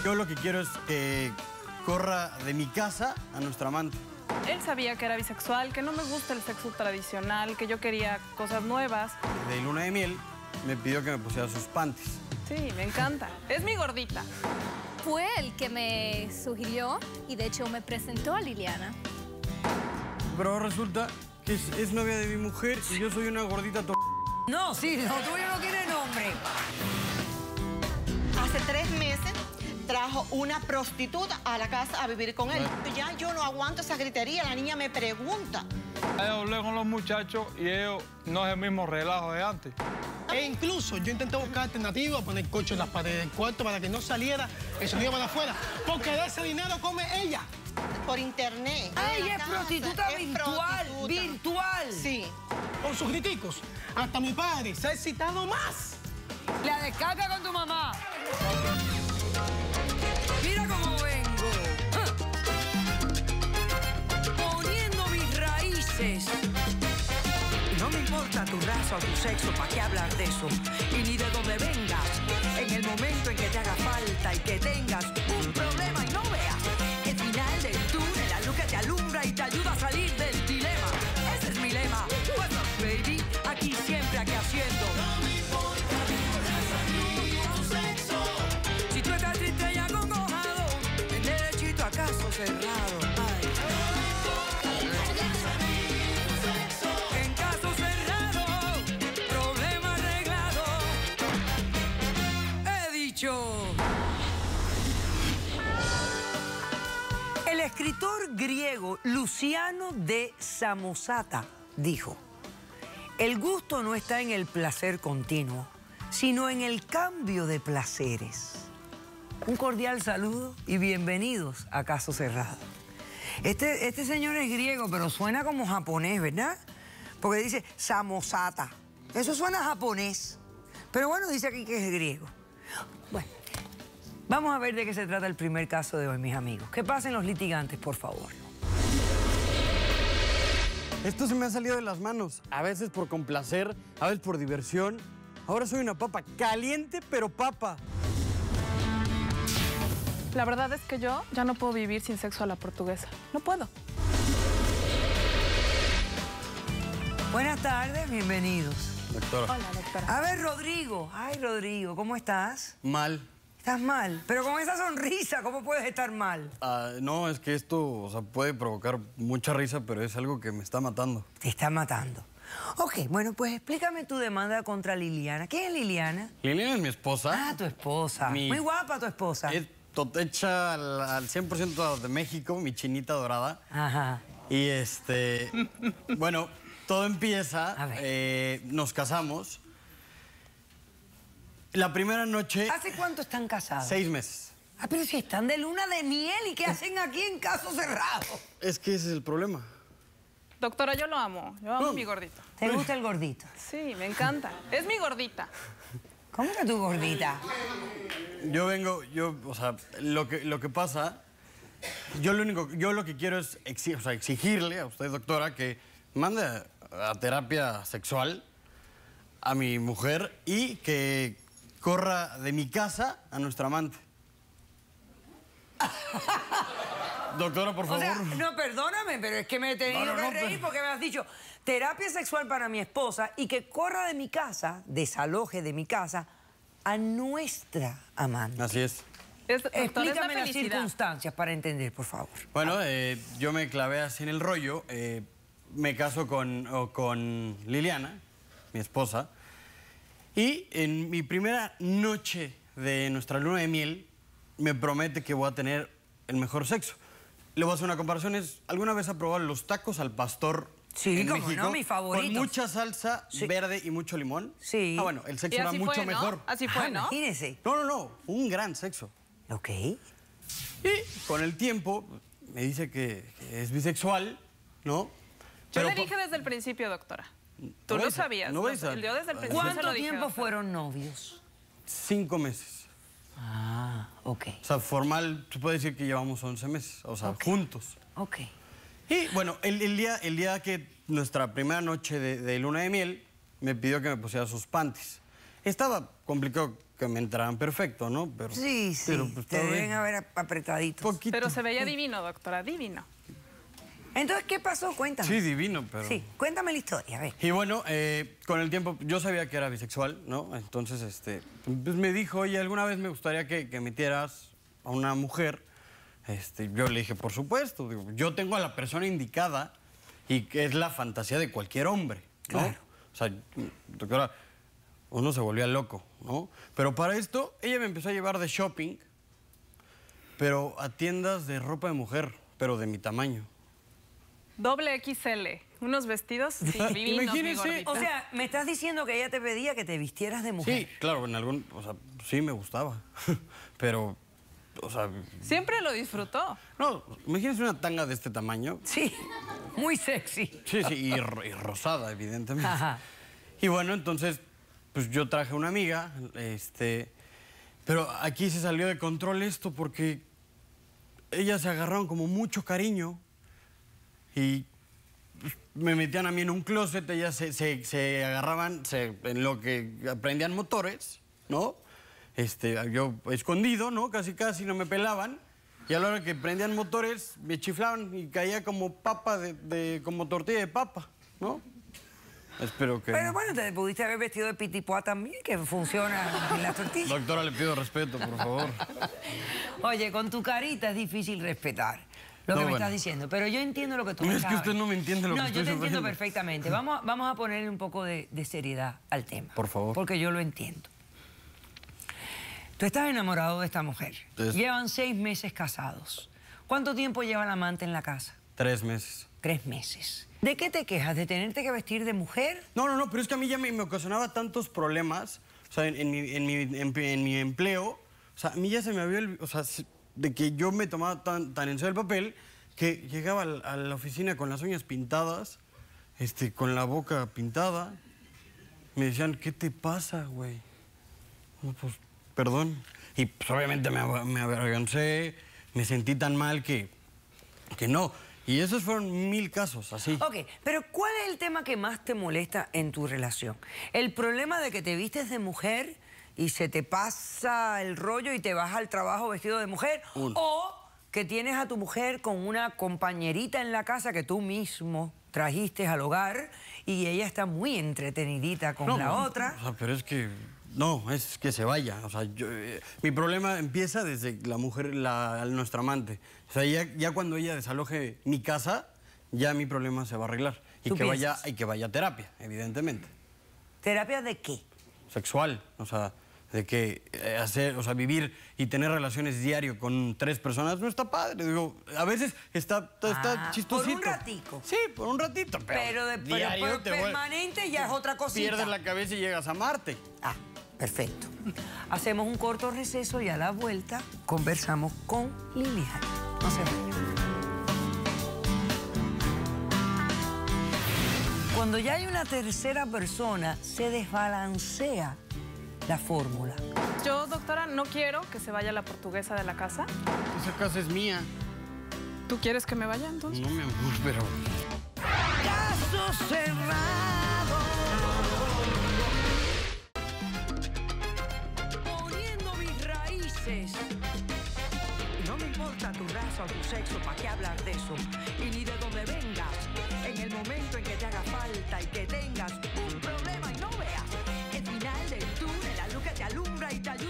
Yo lo que quiero es que corra de mi casa a nuestra amante. Él sabía que era bisexual, que no me gusta el sexo tradicional, que yo quería cosas nuevas. De luna de miel me pidió que me pusiera sus panties. Sí, me encanta. Es mi gordita. Fue el que me sugirió y de hecho me presentó a Liliana. Pero resulta que es novia de mi mujer y yo soy una gordita No, sí, lo tuyo no tiene nombre. Hace 3 meses trajo una prostituta a la casa a vivir con él. Ya yo no aguanto esa gritería, la niña me pregunta. Hablé con los muchachos y ellos no es el mismo relajo de antes. E incluso yo intenté buscar alternativas, poner coche en las paredes del cuarto para que no saliera el sonido para afuera, porque de ese dinero come ella. Por internet. Ella es prostituta virtual, virtual. Sí. Con sus críticos, hasta mi padre se ha excitado más. La descarga con tu mamá. Mira cómo vengo. Poniendo mis raíces. No me importa tu raza o tu sexo, ¿para qué hablar de eso? Y ni de dónde vengas. En el momento en que te haga falta y que tengas un problema y no veas el final del túnel, la luz que te alumbra y te ayuda a salir del dilema. Ese es mi lema. What's up, baby? Aquí siempre, aquí haciendo. No me importa tu sexo. Si tú estás triste y acongojado, el derechito a caso cerrado. Ay. En caso cerrado, problema arreglado. He dicho. El escritor griego Luciano de Samosata dijo: el gusto no está en el placer continuo, sino en el cambio de placeres. Un cordial saludo y bienvenidos a Caso Cerrado. Este señor es griego, pero suena como japonés, ¿verdad? Porque dice Samosata. Eso suena japonés. Pero bueno, dice aquí que es griego. Bueno, vamos a ver de qué se trata el primer caso de hoy, mis amigos. Que pasen los litigantes, por favor. Esto se me ha salido de las manos. A veces por complacer, a veces por diversión. Ahora soy una papa caliente, pero papa. La verdad es que yo ya no puedo vivir sin sexo a la portuguesa. No puedo. Buenas tardes, bienvenidos. Doctora. Hola, doctora. A ver, Rodrigo. Ay, Rodrigo, ¿cómo estás? Mal. Estás mal. Pero con esa sonrisa, ¿cómo puedes estar mal? No, es que esto, o sea, puede provocar mucha risa, pero es algo que me está matando. Te está matando. Ok, bueno, pues explícame tu demanda contra Liliana. ¿Quién es Liliana? Liliana es mi esposa. Ah, tu esposa. Muy guapa tu esposa. Es hecha al 100% de México, mi chinita dorada. Ajá. Y bueno, todo empieza, A ver. nos casamos. La primera noche... ¿Hace cuánto están casados? 6 meses. Ah, pero si están de luna de miel, ¿y qué hacen aquí en Caso Cerrado? Es que ese es el problema. Doctora, yo lo amo. Yo amo a mi gordito. ¿Te gusta el gordito? Sí, me encanta. Es mi gordita. ¿Cómo que tu gordita? O sea, lo que pasa, yo lo que quiero es exigirle a usted, doctora, que mande a terapia sexual a mi mujer y que corra de mi casa a nuestra amante. Doctora, por favor. O sea, no, perdóname, pero es que me he tenido que reír porque me has dicho terapia sexual para mi esposa y que corra de mi casa, desaloje de mi casa a nuestra amante. Así es. Doctora, Explícame es la las felicidad. circunstancias para entender, por favor. Bueno, yo me clavé así en el rollo, me caso con Liliana, mi esposa, y en mi primera noche de nuestra luna de miel me promete que voy a tener el mejor sexo. Le voy a hacer una comparación. ¿Alguna vez ha probado los tacos al pastor? Sí, en como México, no, mi favorito. Con mucha salsa verde y mucho limón. Sí. Ah, bueno, el sexo Y era así mucho fue, ¿no? mejor. Así fue, ¿no? Imagínese. No, un gran sexo. Ok. Y con el tiempo me dice que es bisexual, ¿no? Yo le dije desde el principio, doctora. Tú lo sabías. No vais a... Yo desde el principio se ¿Cuánto lo dije, tiempo doctora. fueron novios? 5 meses. Ah, ok. O sea, formal, se puede decir que llevamos 11 meses, o sea, juntos. Ok. Y bueno, el día que nuestra primera noche de luna de miel, me pidió que me pusiera sus panties. Estaba complicado que me entraran perfecto, ¿no? Pero, Sí, pero, pues, te todo deben bien. haber apretaditos. Poquito. Pero se veía divino, doctora, divino. Entonces, ¿qué pasó? Cuéntame. Sí, divino, pero... Sí, cuéntame la historia, a ver. Y bueno, con el tiempo yo sabía que era bisexual, ¿no? Entonces, pues me dijo, oye, ¿alguna vez me gustaría que metieras a una mujer? Yo le dije, por supuesto, digo, yo tengo a la persona indicada y que es la fantasía de cualquier hombre, ¿no? Claro. O sea, doctora, uno se volvía loco, ¿no? Pero para esto, ella me empezó a llevar de shopping, pero a tiendas de ropa de mujer, pero de mi tamaño. Doble XL, unos vestidos divinos, mi Imagínese. gordita. O sea, me estás diciendo que ella te pedía que te vistieras de mujer. Sí, claro, en algún... O sea, sí me gustaba, pero... O sea... Siempre lo disfrutó. No, imagínense una tanga de este tamaño. Sí, muy sexy. Sí, sí, y rosada, evidentemente. Ajá. Y bueno, entonces, pues yo traje una amiga, pero aquí se salió de control esto porque ellas se agarraron como mucho cariño y me metían a mí en un closet, ellas se agarraban en lo que aprendían motores, ¿no? Yo escondido, ¿no? Casi, no me pelaban. Y a la hora que prendían motores, me chiflaban y caía como papa, como tortilla de papa, ¿no? Espero que... Pero bueno, te pudiste haber vestido de pitipoa también, que funciona en la tortilla. Doctora, le pido respeto, por favor. Oye, con tu carita es difícil respetar lo No, que me bueno. estás diciendo, pero yo entiendo lo que tú me Es que sabes. usted no me entiende lo que No, estoy yo te entiendo sufriendo. perfectamente. Vamos a ponerle un poco de seriedad al tema. Por favor. Porque yo lo entiendo. Tú estás enamorado de esta mujer. Llevan 6 meses casados. ¿Cuánto tiempo lleva el amante en la casa? 3 meses. 3 meses. ¿De qué te quejas? ¿De tenerte que vestir de mujer? No, pero es que a mí ya me ocasionaba tantos problemas, o sea, en mi empleo, o sea, a mí ya se me había, o sea, de que yo me tomaba tan en serio el papel, que llegaba a la oficina con las uñas pintadas, con la boca pintada, me decían, ¿qué te pasa, güey? No, pues, perdón. Y pues obviamente me avergoncé, me sentí tan mal que no. Y esos fueron 1000 casos, así. Ok, pero ¿cuál es el tema que más te molesta en tu relación? ¿El problema de que te vistes de mujer y se te pasa el rollo y te vas al trabajo vestido de mujer? ¿O que tienes a tu mujer con una compañerita en la casa que tú mismo trajiste al hogar y ella está muy entretenidita con la otra? O sea, pero es que... No, es que se vaya. O sea, mi problema empieza desde la mujer, nuestra amante. O sea, ya cuando ella desaloje mi casa, ya mi problema se va a arreglar. Y que vaya a terapia, evidentemente. ¿Terapia de qué? Sexual. O sea, de que vivir y tener relaciones diario con 3 personas no está padre. Digo, a veces está chistosito. ¿Por un ratico? Sí, por un ratito. Pero diario permanente ya es otra cosita. pierdes la cabeza y llegas a Marte. Ah, perfecto. Hacemos un corto receso y a la vuelta conversamos con Liliana. No se vayan. Cuando ya hay una tercera persona, se desbalancea la fórmula. Yo, doctora, no quiero que se vaya la portuguesa de la casa. Esa casa es mía. ¿Tú quieres que me vaya entonces? No, mi amor, pero... ¡Caso cerrado! Poniendo mis raíces. No me importa tu raza o tu sexo, ¿para qué hablar de eso? Y ni de dónde vengas. En el momento en que te haga falta y que tengas un problema y no veas el final del túnel, la luz que te alumbra y te ayuda.